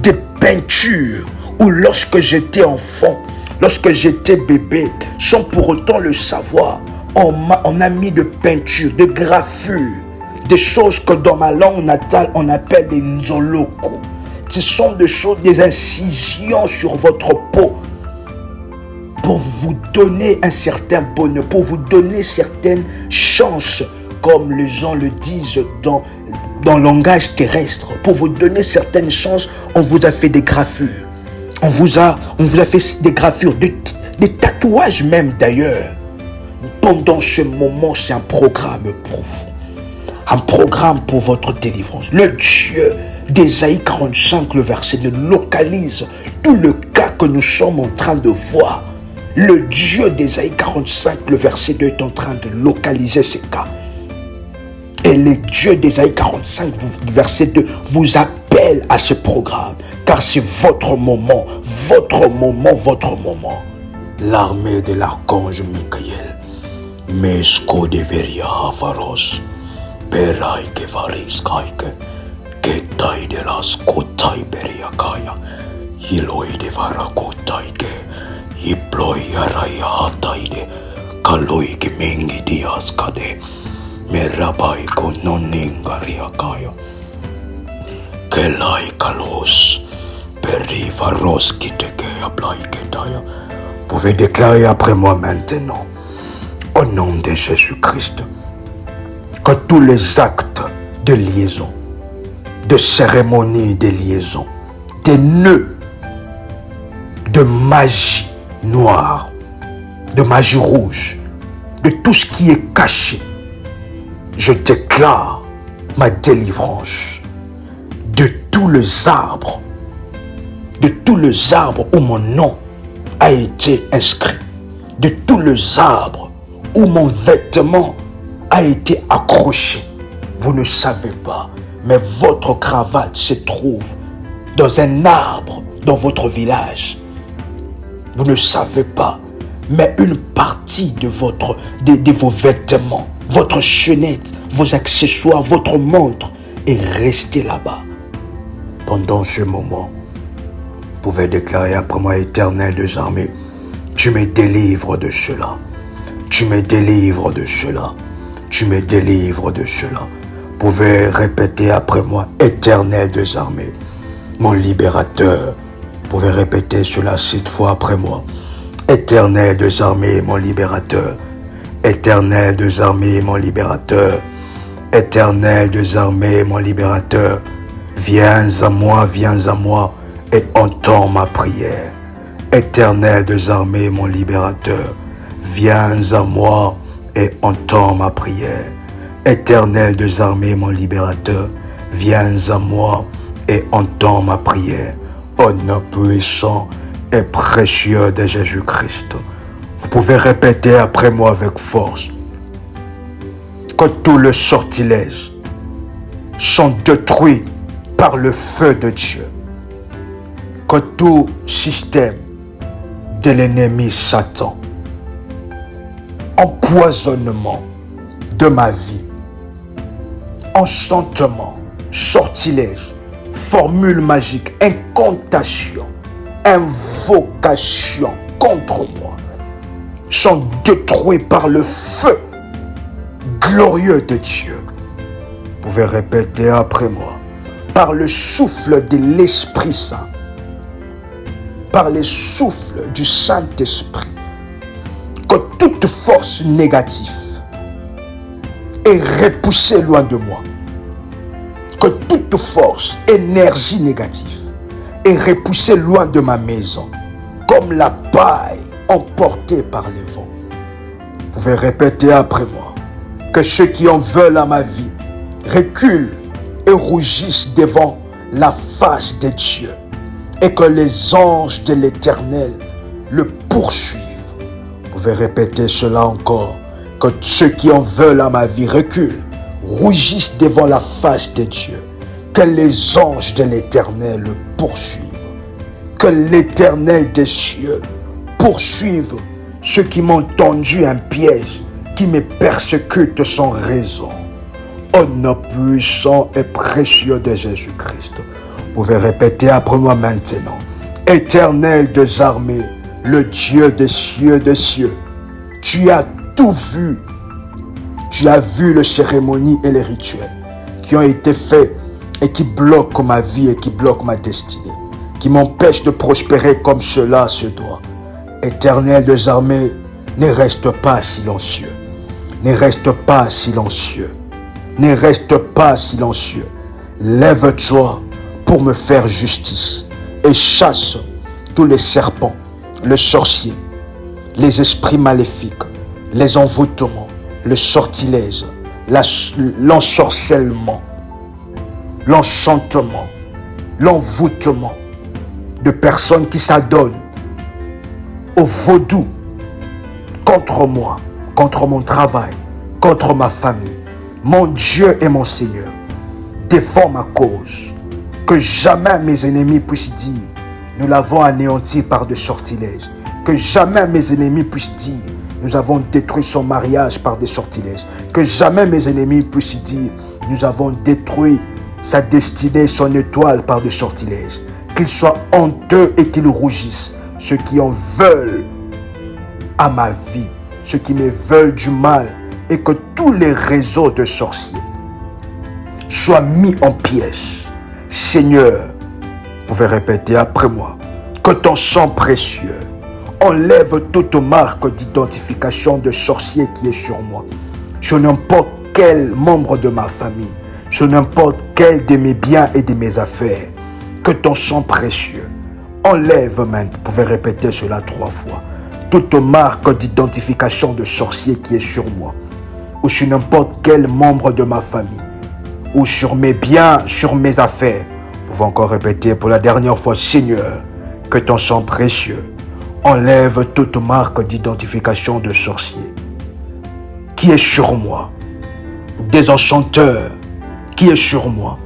des peintures, où lorsque j'étais enfant, lorsque j'étais bébé, sans pour autant le savoir, on a mis de peinture, de graffures, des choses que dans ma langue natale, on appelle des nzoloko. Ce sont des choses, des incisions sur votre peau pour vous donner un certain bonheur, pour vous donner certaines chances, comme les gens le disent dans le langage terrestre. Pour vous donner certaines chances, on vous a fait des graffures. On vous a fait des graffures, des tatouages même d'ailleurs. Pendant ce moment, c'est un programme pour vous. Un programme pour votre délivrance. Le Dieu d'Ésaïe 45, le verset 2, localise tout le cas que nous sommes en train de voir. Le Dieu d'Ésaïe 45, le verset 2 est en train de localiser ces cas. Et le Dieu d'Ésaïe 45, verset 2, vous appelle à ce programme. Car c'est votre moment, votre moment, votre moment. L'armée de l'archange Michael. Mesko de veria havaros. Berai que varis kaike. Ketai de las kotai beria kaya. Hiloi de varakotai ke. Hiploi araya hataide. Kaloi ke mengi dias kade. Merabai ko noningaria kaya. Kelai kalos. Beri varos kiteke ablai ketaya. Vous pouvez déclarer après moi maintenant, au nom de Jésus-Christ, que tous les actes de liaison, de cérémonie de liaison, des nœuds de magie noire, de magie rouge, de tout ce qui est caché, je déclare ma délivrance de tous les arbres, où mon nom a été inscrit, de tous les arbres où mon vêtement a été accroché. Vous ne savez pas, mais votre cravate se trouve dans un arbre dans votre village. Vous ne savez pas, mais une partie de vos vêtements, votre chaînette, vos accessoires, votre montre est restée là-bas. Pendant ce moment, vous pouvez déclarer après moi, Éternel des armées, tu me délivres de cela. Tu me délivres de cela. Tu me délivres de cela. Vous pouvez répéter après moi, Éternel des armées, mon libérateur. Vous pouvez répéter cela 7 fois après moi. Éternel des armées, mon libérateur. Éternel des armées, mon libérateur. Éternel des armées, mon libérateur. Viens à moi et entends ma prière. Éternel des armées, mon libérateur, viens à moi et entends ma prière. Éternel des armées, mon libérateur, viens à moi et entends ma prière. Au nom puissant et précieux de Jésus-Christ. Vous pouvez répéter après moi avec force que tous les sortilèges sont détruits par le feu de Dieu. Que tout système de l'ennemi Satan, empoisonnement de ma vie, enchantement, sortilège, formule magique, incantation, invocation contre moi, sont détruits par le feu glorieux de Dieu. Vous pouvez répéter après moi. Par le souffle de l'Esprit Saint, par le souffle du Saint-Esprit, que toute force négative est repoussée loin de moi. Que toute force, énergie négative est repoussée loin de ma maison, comme la paille emportée par les vents. Vous pouvez répéter après moi. Que ceux qui en veulent à ma vie reculent et rougissent devant la face de Dieu, et que les anges de l'Éternel le poursuivent. Vous pouvez répéter cela encore. Que ceux qui en veulent à ma vie reculent, rougissent devant la face de Dieu, que les anges de l'Éternel le poursuivent. Que l'Éternel des cieux poursuive ceux qui m'ont tendu un piège, qui me persécutent sans raison. Au nom puissant et précieux de Jésus-Christ. Vous pouvez répéter après moi maintenant. Éternel des armées, le Dieu des cieux, tu as tout vu. Tu as vu les cérémonies et les rituels qui ont été faits et qui bloquent ma vie et qui bloquent ma destinée, qui m'empêchent de prospérer comme cela se doit. Éternel des armées, ne reste pas silencieux. Ne reste pas silencieux. Ne reste pas silencieux. Lève-toi pour me faire justice et chasse tous les serpents, les sorciers, les esprits maléfiques, les envoûtements, le sortilège, l'ensorcellement, l'enchantement, l'envoûtement de personnes qui s'adonnent au vaudou contre moi, contre mon travail, contre ma famille. Mon Dieu et mon Seigneur, défends ma cause. Que jamais mes ennemis puissent dire, nous l'avons anéanti par des sortilèges. Que jamais mes ennemis puissent dire, nous avons détruit son mariage par des sortilèges. Que jamais mes ennemis puissent dire, nous avons détruit sa destinée, son étoile par des sortilèges. Qu'ils soient honteux et qu'ils rougissent, ceux qui en veulent à ma vie, ceux qui me veulent du mal, et que tous les réseaux de sorciers soient mis en pièces. Seigneur, vous pouvez répéter après moi, que ton sang précieux enlève toute marque d'identification de sorcier qui est sur moi, sur n'importe quel membre de ma famille, sur n'importe quel de mes biens et de mes affaires. Que ton sang précieux enlève maintenant, vous pouvez répéter cela 3 fois, toute marque d'identification de sorcier qui est sur moi, ou sur n'importe quel membre de ma famille, ou sur mes biens, sur mes affaires. Vous pouvez encore répéter pour la dernière fois, Seigneur, que ton sang précieux enlève toute marque d'identification de sorcier qui est sur moi, des enchanteurs qui est sur moi,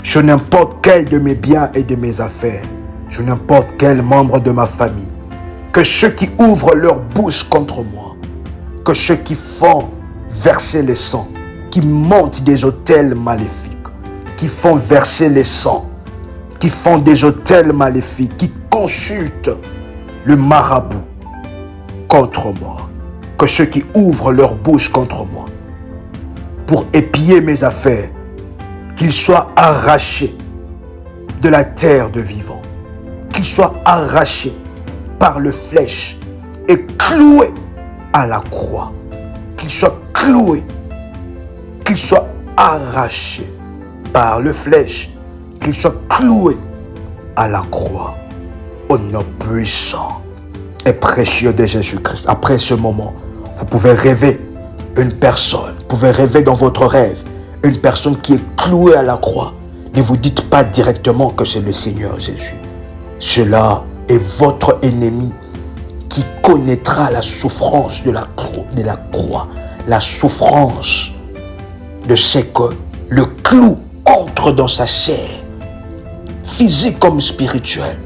sur n'importe quel de mes biens et de mes affaires, sur n'importe quel membre de ma famille. Que ceux qui ouvrent leur bouche contre moi, que ceux qui font verser le sang, qui montent des autels maléfiques, qui font verser le sang, qui font des autels maléfiques, qui consultent le marabout contre moi, que ceux qui ouvrent leur bouche contre moi pour épier mes affaires, qu'ils soient arrachés de la terre de vivant, qu'ils soient arrachés par le flèche et cloués à la croix, qu'ils soient cloués, qu'ils soient arrachés par le flèche, qu'ils soient cloués à la croix. Au nom puissant et précieux de Jésus-Christ. Après ce moment, vous pouvez rêver une personne, vous pouvez rêver dans votre rêve une personne qui est clouée à la croix. Ne vous dites pas directement que c'est le Seigneur Jésus. Cela est votre ennemi qui connaîtra la souffrance de la croix, la souffrance de ce que le clou entre dans sa chair, physique comme spirituelle,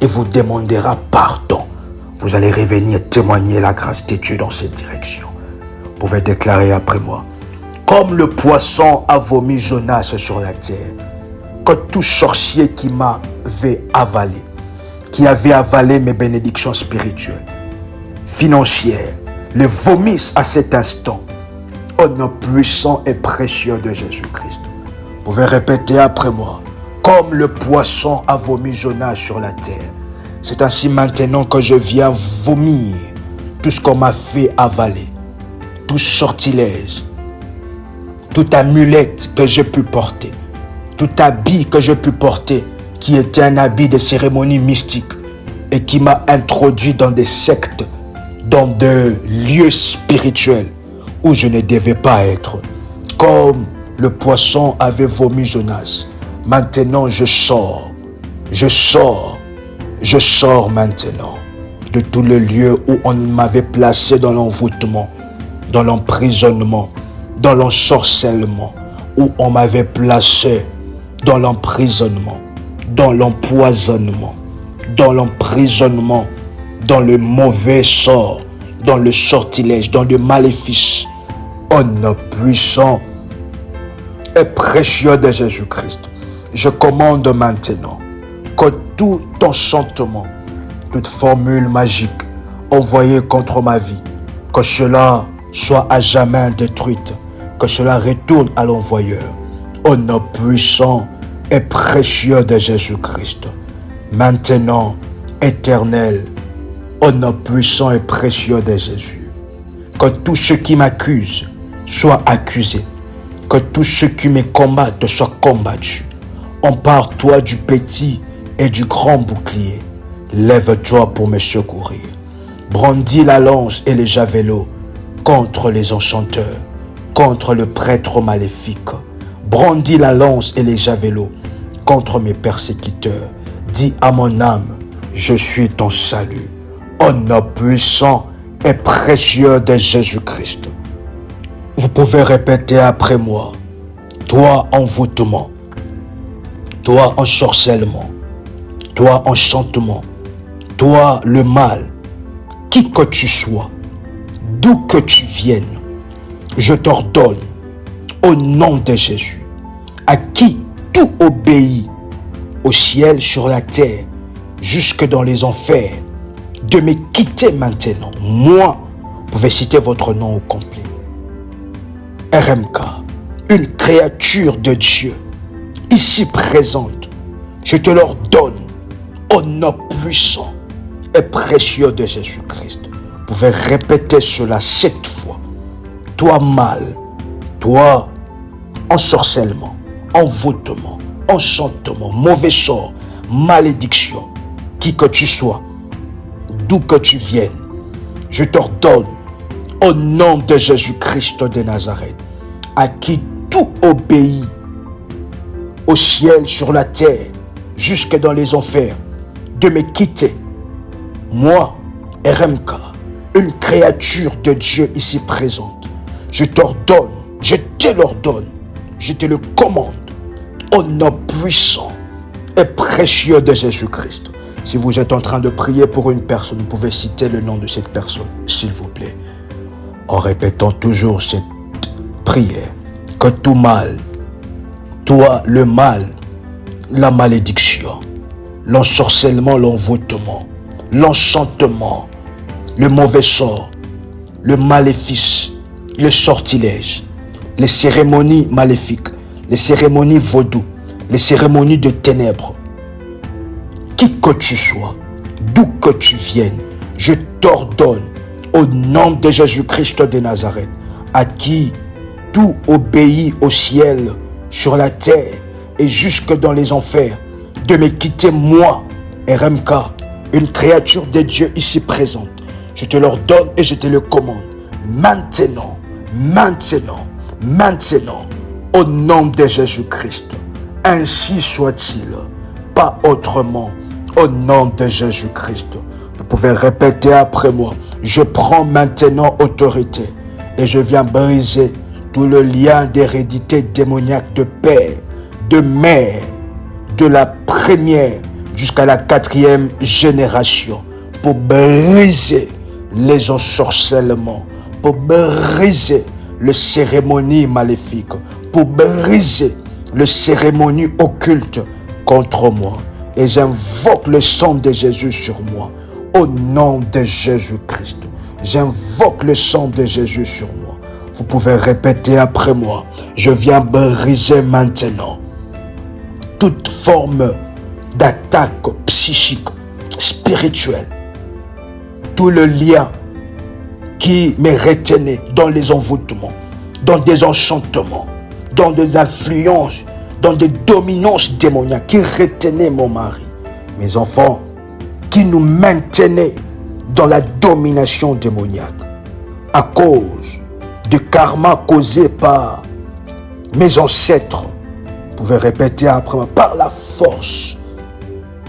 et vous demandera pardon. Vous allez revenir témoigner la grâce de Dieu dans cette direction. Vous pouvez déclarer après moi, comme le poisson a vomi Jonas sur la terre, que tout sorcier qui m'avait avalé, qui avait avalé mes bénédictions spirituelles, financières, le vomisse à cet instant, au nom puissant et précieux de Jésus-Christ. Vous pouvez répéter après moi, comme le poisson a vomi Jonas sur la terre, c'est ainsi maintenant que je viens vomir tout ce qu'on m'a fait avaler, tout sortilège, toute amulette que j'ai pu porter, tout habit que j'ai pu porter, qui était un habit de cérémonie mystique et qui m'a introduit dans des sectes, dans des lieux spirituels où je ne devais pas être. Comme le poisson avait vomi Jonas, maintenant je sors maintenant de tout le lieu où on m'avait placé dans l'envoûtement, dans l'emprisonnement, dans l'ensorcellement, où on m'avait placé dans l'emprisonnement, dans l'empoisonnement, dans l'emprisonnement, dans le mauvais sort, dans le sortilège, dans le maléfice. Au nom puissant et précieux de Jésus-Christ, je commande maintenant que tout enchantement, toute formule magique envoyée contre ma vie, que cela soit à jamais détruite, que cela retourne à l'envoyeur. Au nom puissant et précieux de Jésus-Christ, maintenant, éternel, au nom puissant et précieux de Jésus, que tous ceux qui m'accusent soient accusés, que tous ceux qui me combattent soient combattus. Empare-toi du petit et du grand bouclier. Lève-toi pour me secourir. Brandis la lance et les javelots contre les enchanteurs, contre le prêtre maléfique. Brandis la lance et les javelots contre mes persécuteurs. Dis à mon âme, je suis ton salut. Au nom puissant et précieux de Jésus-Christ. Vous pouvez répéter après moi. Toi envoûtement, toi ensorcellement, toi enchantement, toi le mal, qui que tu sois, d'où que tu viennes, je t'ordonne au nom de Jésus, à qui tout obéit, au ciel, sur la terre, jusque dans les enfers, de me quitter maintenant. Moi, vous pouvez citer votre nom au complet. RMK, une créature de Dieu, ici présente, je te l'ordonne au nom puissant et précieux de Jésus-Christ. Vous pouvez répéter cela 7 fois. Toi mal, toi ensorcellement, envoûtement, enchantement, mauvais sort, malédiction, qui que tu sois, d'où que tu viennes, je t'ordonne au nom de Jésus-Christ de Nazareth, à qui tout obéit, au ciel, sur la terre, jusque dans les enfers, de me quitter. Moi, RMK, une créature de Dieu ici présente, je t'ordonne, je te l'ordonne, je te le commande, au nom puissant et précieux de Jésus-Christ. Si vous êtes en train de prier pour une personne, vous pouvez citer le nom de cette personne, s'il vous plaît, en répétant toujours cette prière. Que tout mal, toi le mal, la malédiction, l'ensorcellement, l'envoûtement, l'enchantement, le mauvais sort, le maléfice, le sortilège, les cérémonies maléfiques, les cérémonies vaudou, les cérémonies de ténèbres, qui que tu sois, d'où que tu viennes, je t'ordonne au nom de Jésus-Christ de Nazareth, à qui tout obéit au ciel, sur la terre et jusque dans les enfers, de me quitter moi, RMK, une créature de Dieu ici présente. Je te l'ordonne et je te le commande. Maintenant, au nom de Jésus-Christ. Ainsi soit-il, pas autrement, au nom de Jésus-Christ. Vous pouvez répéter après moi. Je prends maintenant autorité et je viens briser tout le lien d'hérédité démoniaque de père, de mère, de la première jusqu'à la 4e génération, pour briser les ensorcellements, pour briser les cérémonies maléfiques, pour briser les cérémonies occultes contre moi. Et j'invoque le sang de Jésus sur moi, au nom de Jésus-Christ. J'invoque le sang de Jésus sur moi. Vous pouvez répéter après moi. Je viens briser maintenant toute forme d'attaque psychique, spirituelle. Tout le lien qui me retenait dans les envoûtements, dans des enchantements, dans des influences, dans des dominances démoniaques qui retenaient mon mari, mes enfants, qui nous maintenaient dans la domination démoniaque à cause du karma causé par mes ancêtres. Vous pouvez répéter après moi, par la force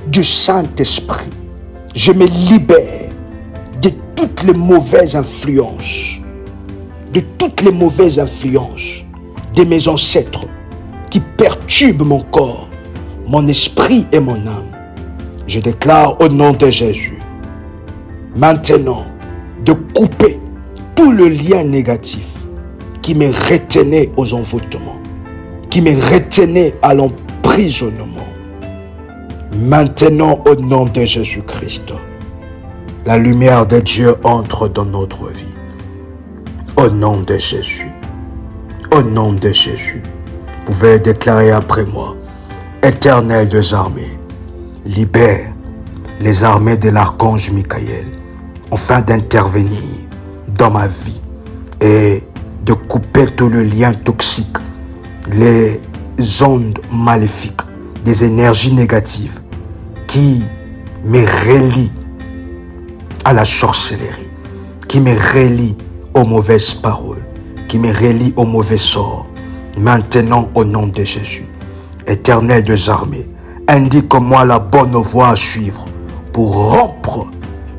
du Saint-Esprit, je me libère de toutes les mauvaises influences, de toutes les mauvaises influences de mes ancêtres qui perturbent mon corps, mon esprit et mon âme. Je déclare au nom de Jésus, maintenant, de couper tout le lien négatif qui me retenait aux envoûtements, qui me retenait à l'emprisonnement. Maintenant, au nom de Jésus-Christ, la lumière de Dieu entre dans notre vie. Au nom de Jésus. Au nom de Jésus. Vous pouvez déclarer après moi, Éternel des armées, libère les armées de l'archange Michael afin d'intervenir dans ma vie et de couper tout le lien toxique, les ondes maléfiques, des énergies négatives qui me relient à la sorcellerie, qui me relient aux mauvaises paroles, qui me relient aux mauvais sorts. Maintenant, au nom de Jésus, Éternel des armées, indique-moi la bonne voie à suivre pour rompre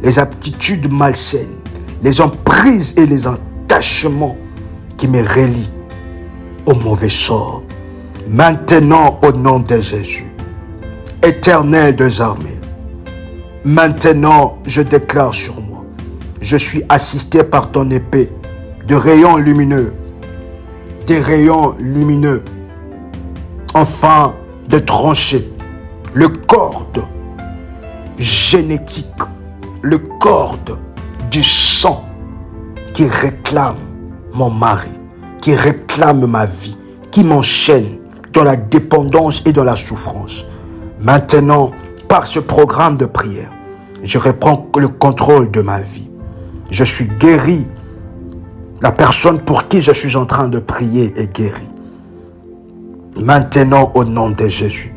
les aptitudes malsaines, les emprises et les attachements qui me relient aux mauvais sorts. Maintenant, au nom de Jésus, Éternel des armées, maintenant je déclare sur moi, je suis assisté par ton épée de rayons lumineux, des rayons lumineux, enfin de trancher le corde génétique, le corde du sang qui réclame mon mari, qui réclame ma vie, qui m'enchaîne dans la dépendance et dans la souffrance. Maintenant, par ce programme de prière, je reprends le contrôle de ma vie. Je suis guéri. La personne pour qui je suis en train de prier est guérie. Maintenant, au nom de Jésus,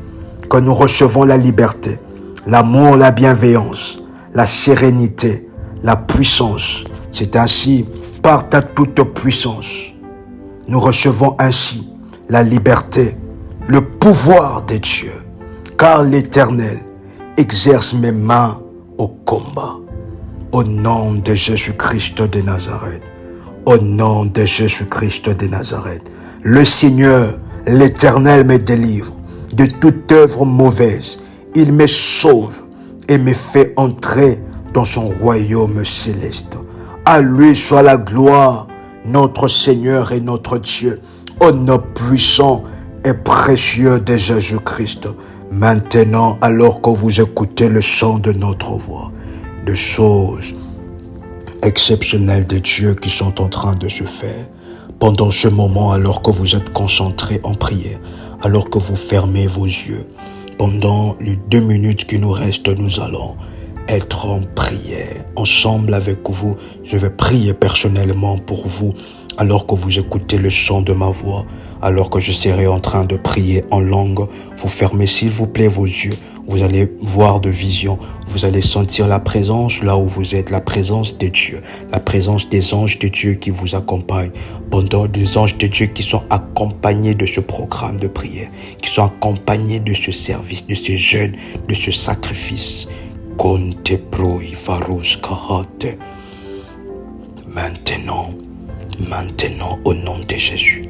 que nous recevons la liberté, l'amour, la bienveillance, la sérénité, la puissance. C'est ainsi, par ta toute puissance, nous recevons ainsi la liberté, le pouvoir de Dieu, car l'Éternel exerce mes mains au combat. Au nom de Jésus-Christ de Nazareth, au nom de Jésus-Christ de Nazareth, le Seigneur, l'Éternel me délivre de toute œuvre mauvaise. Il me sauve et me fait entrer dans son royaume céleste. À lui soit la gloire, notre Seigneur et notre Dieu, au nom puissant et précieux de Jésus-Christ. Maintenant, alors que vous écoutez le son de notre voix, de choses exceptionnelles de Dieu qui sont en train de se faire, pendant ce moment, alors que vous êtes concentrés en prière, alors que vous fermez vos yeux, pendant les 2 minutes qui nous restent, nous allons être en prière. Ensemble avec vous, je vais prier personnellement pour vous, alors que vous écoutez le son de ma voix, alors que je serai en train de prier en langue. Vous fermez s'il vous plaît vos yeux. Vous allez voir de vision, vous allez sentir la présence là où vous êtes, la présence de Dieu, la présence des anges de Dieu qui vous accompagnent, pendant des anges de Dieu qui sont accompagnés de ce programme de prière, qui sont accompagnés de ce service, de ce jeûne, de ce sacrifice. Maintenant, au nom de Jésus,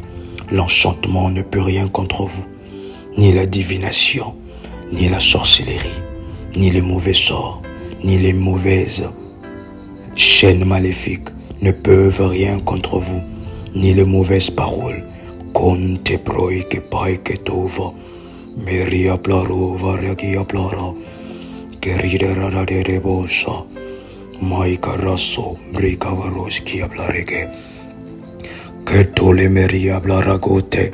l'enchantement ne peut rien contre vous, ni la divination, ni la sorcellerie, ni les mauvais sorts, ni les mauvaises chaînes maléfiques ne peuvent rien contre vous, ni les mauvaises paroles. Conte proi que pai que tova, meria plaro varia plara, que ridera de bosa, maika rasso, brica varos qui aplarege, que tole meria blaragote,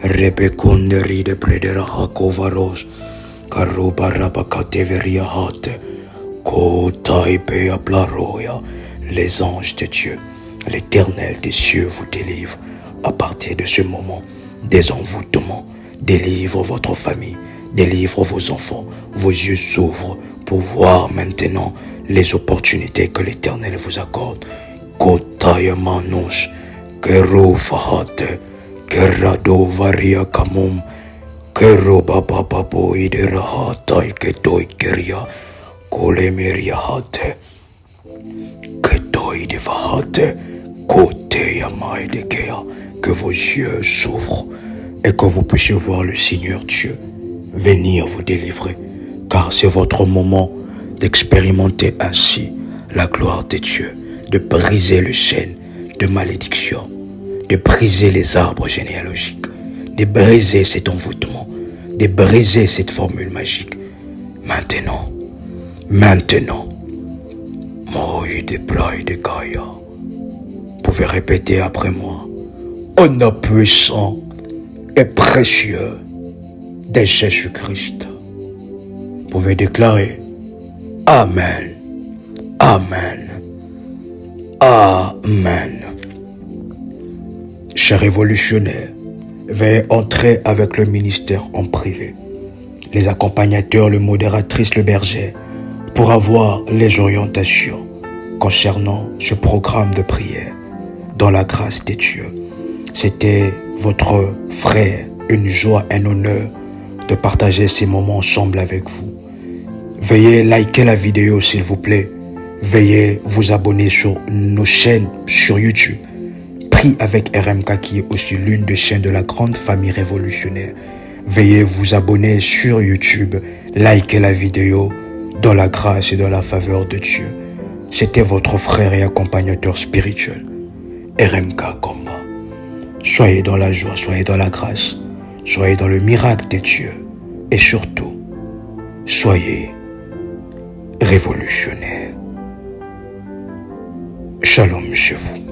repeconde ride predera hakovaros, Karuba rabakateveria hate, ko taipe aplaroya. Les anges de Dieu, l'Éternel des cieux vous délivre à partir de ce moment. désenvoûtement. Délivre votre famille, délivre vos enfants. Vos yeux s'ouvrent pour voir maintenant les opportunités que l'Éternel vous accorde. Kotaya manouche, kero fahate, kerado varia kamum, kero bababo iderahata iketoi keria, kolemeria hate, ketoi devahate, koteya maedekea. Que vos yeux s'ouvrent et que vous puissiez voir le Seigneur Dieu venir vous délivrer, car c'est votre moment d'expérimenter ainsi la gloire de Dieu, de briser le chaîne de malédiction, de briser les arbres généalogiques, de briser cet envoûtement, de briser cette formule magique. Maintenant, Moïse de Braille de Gaïa, vous pouvez répéter après moi. Au nom puissant et précieux de Jésus-Christ, vous pouvez déclarer Amen, Amen, Amen. Chers révolutionnaires, veuillez entrer avec le ministère en privé, les accompagnateurs, le modératrice, le berger, pour avoir les orientations concernant ce programme de prière dans la grâce de Dieu. C'était votre frère, une joie, un honneur de partager ces moments ensemble avec vous. Veuillez liker la vidéo s'il vous plaît. Veuillez vous abonner sur nos chaînes sur YouTube. Prie avec RMK qui est aussi l'une des chaînes de la grande famille révolutionnaire. Veuillez vous abonner sur YouTube, liker la vidéo dans la grâce et dans la faveur de Dieu. C'était votre frère et accompagnateur spirituel, RMK Komba. Soyez dans la joie, soyez dans la grâce, soyez dans le miracle de Dieu et surtout, soyez révolutionnaires. Shalom chez vous.